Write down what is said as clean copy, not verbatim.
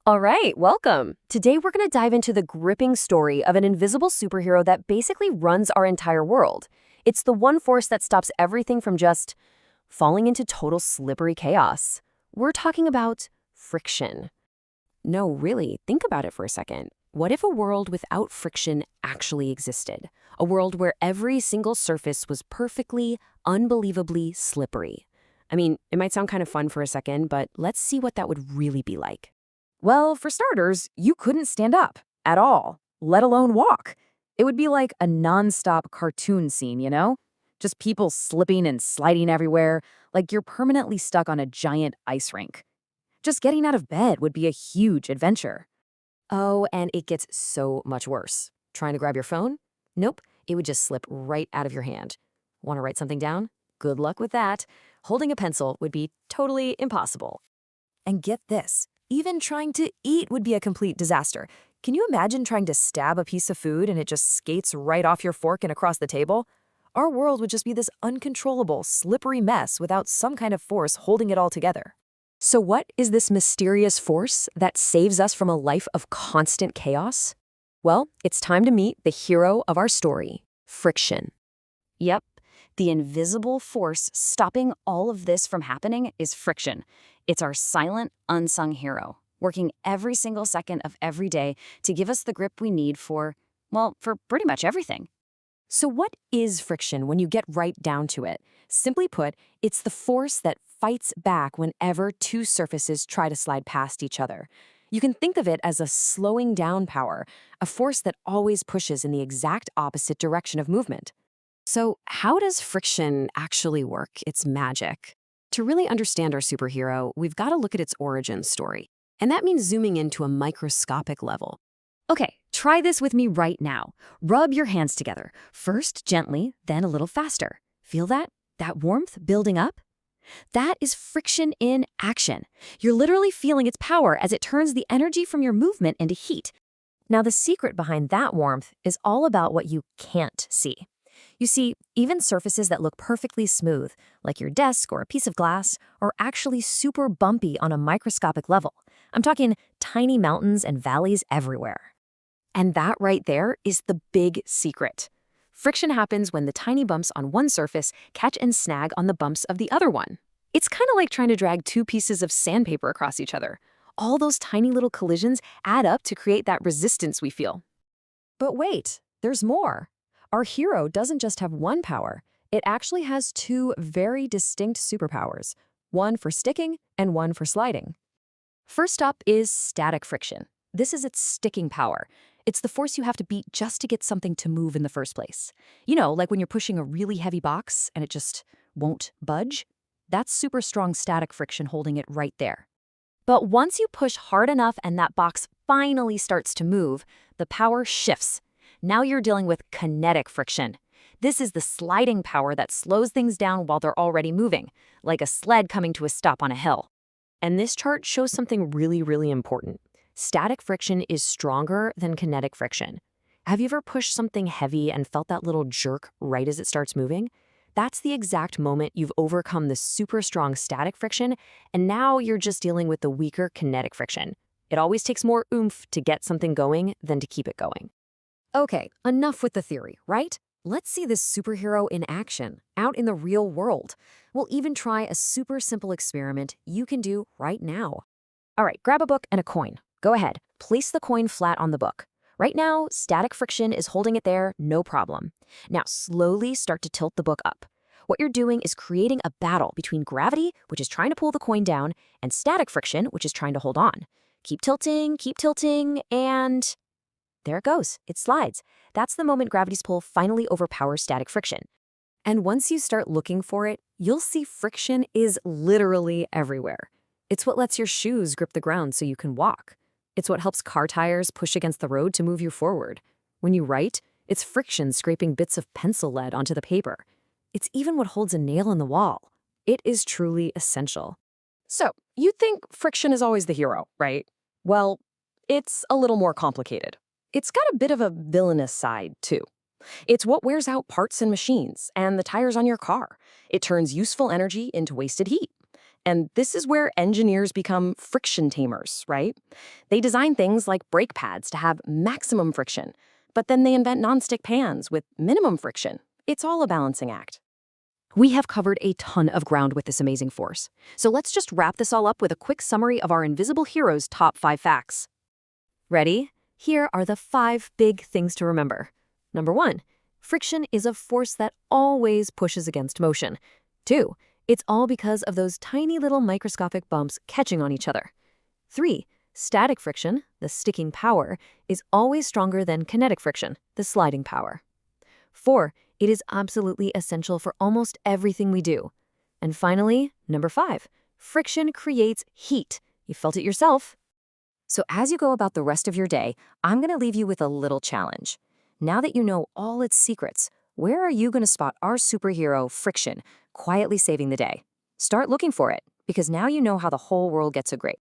All right, welcome. Today we're going to dive into the gripping story of an invisible superhero that basically runs our entire world. It's the one force that stops everything from just falling into total slippery chaos. We're talking about friction. No, really, think about it for a second. What if a world without friction actually existed? A world where every single surface was perfectly, unbelievably slippery. I mean, it might sound kind of fun for a second, but let's see what that would really be like. Well, for starters, you couldn't stand up at all, let alone walk. It would be like a nonstop cartoon scene, you know? Just people slipping and sliding everywhere, like you're permanently stuck on a giant ice rink. Just getting out of bed would be a huge adventure. Oh, and it gets so much worse. Trying to grab your phone? Nope, it would just slip right out of your hand. Want to write something down? Good luck with that. Holding a pencil would be totally impossible. And get this, even trying to eat would be a complete disaster. Can you imagine trying to stab a piece of food and it just skates right off your fork and across the table? Our world would just be this uncontrollable, slippery mess without some kind of force holding it all together. So what is this mysterious force that saves us from a life of constant chaos? Well, it's time to meet the hero of our story, friction. Yep, the invisible force stopping all of this from happening is friction. It's our silent, unsung hero, working every single second of every day to give us the grip we need for pretty much everything. So what is friction when you get right down to it? Simply put, it's the force that fights back whenever two surfaces try to slide past each other. You can think of it as a slowing down power, a force that always pushes in the exact opposite direction of movement. So how does friction actually work? Its magic. To really understand our superhero, we've got to look at its origin story. And that means zooming into a microscopic level. Okay, try this with me right now. Rub your hands together, first gently, then a little faster. Feel that? That warmth building up? That is friction in action. You're literally feeling its power as it turns the energy from your movement into heat. Now, the secret behind that warmth is all about what you can't see. You see, even surfaces that look perfectly smooth, like your desk or a piece of glass, are actually super bumpy on a microscopic level. I'm talking tiny mountains and valleys everywhere. And that right there is the big secret. Friction happens when the tiny bumps on one surface catch and snag on the bumps of the other one. It's kind of like trying to drag two pieces of sandpaper across each other. All those tiny little collisions add up to create that resistance we feel. But wait, there's more. Our hero doesn't just have one power. It actually has two very distinct superpowers, one for sticking and one for sliding. First up is static friction. This is its sticking power. It's the force you have to beat just to get something to move in the first place. You know, like when you're pushing a really heavy box and it just won't budge? That's super strong static friction holding it right there. But once you push hard enough and that box finally starts to move, the power shifts. Now you're dealing with kinetic friction. This is the sliding power that slows things down while they're already moving, like a sled coming to a stop on a hill. And this chart shows something really important. Static friction is stronger than kinetic friction. Have you ever pushed something heavy and felt that little jerk right as it starts moving? That's the exact moment you've overcome the super strong static friction, and now you're just dealing with the weaker kinetic friction. It always takes more oomph to get something going than to keep it going. Okay, enough with the theory, right? Let's see this superhero in action, out in the real world. We'll even try a super simple experiment you can do right now. All right, grab a book and a coin. Go ahead, place the coin flat on the book. Right now, static friction is holding it there, no problem. Now slowly start to tilt the book up. What you're doing is creating a battle between gravity, which is trying to pull the coin down, and static friction, which is trying to hold on. Keep tilting, and there it goes. It slides. That's the moment gravity's pull finally overpowers static friction. And once you start looking for it, you'll see friction is literally everywhere. It's what lets your shoes grip the ground so you can walk. It's what helps car tires push against the road to move you forward. When you write, it's friction scraping bits of pencil lead onto the paper. It's even what holds a nail in the wall. It is truly essential. So, you think friction is always the hero, right? Well, it's a little more complicated. It's got a bit of a villainous side, too. It's what wears out parts and machines and the tires on your car. It turns useful energy into wasted heat. And this is where engineers become friction tamers, right? They design things like brake pads to have maximum friction, but then they invent nonstick pans with minimum friction. It's all a balancing act. We have covered a ton of ground with this amazing force. So let's just wrap this all up with a quick summary of our invisible hero's top 5 facts. Ready? Here are the 5 big things to remember. Number 1, friction is a force that always pushes against motion. 2, it's all because of those tiny little microscopic bumps catching on each other. 3, static friction, the sticking power, is always stronger than kinetic friction, the sliding power. 4, it is absolutely essential for almost everything we do. And finally, number 5, friction creates heat. You felt it yourself. So as you go about the rest of your day, I'm going to leave you with a little challenge. Now that you know all its secrets, where are you going to spot our superhero, Friction, quietly saving the day? Start looking for it, because now you know how the whole world gets so great.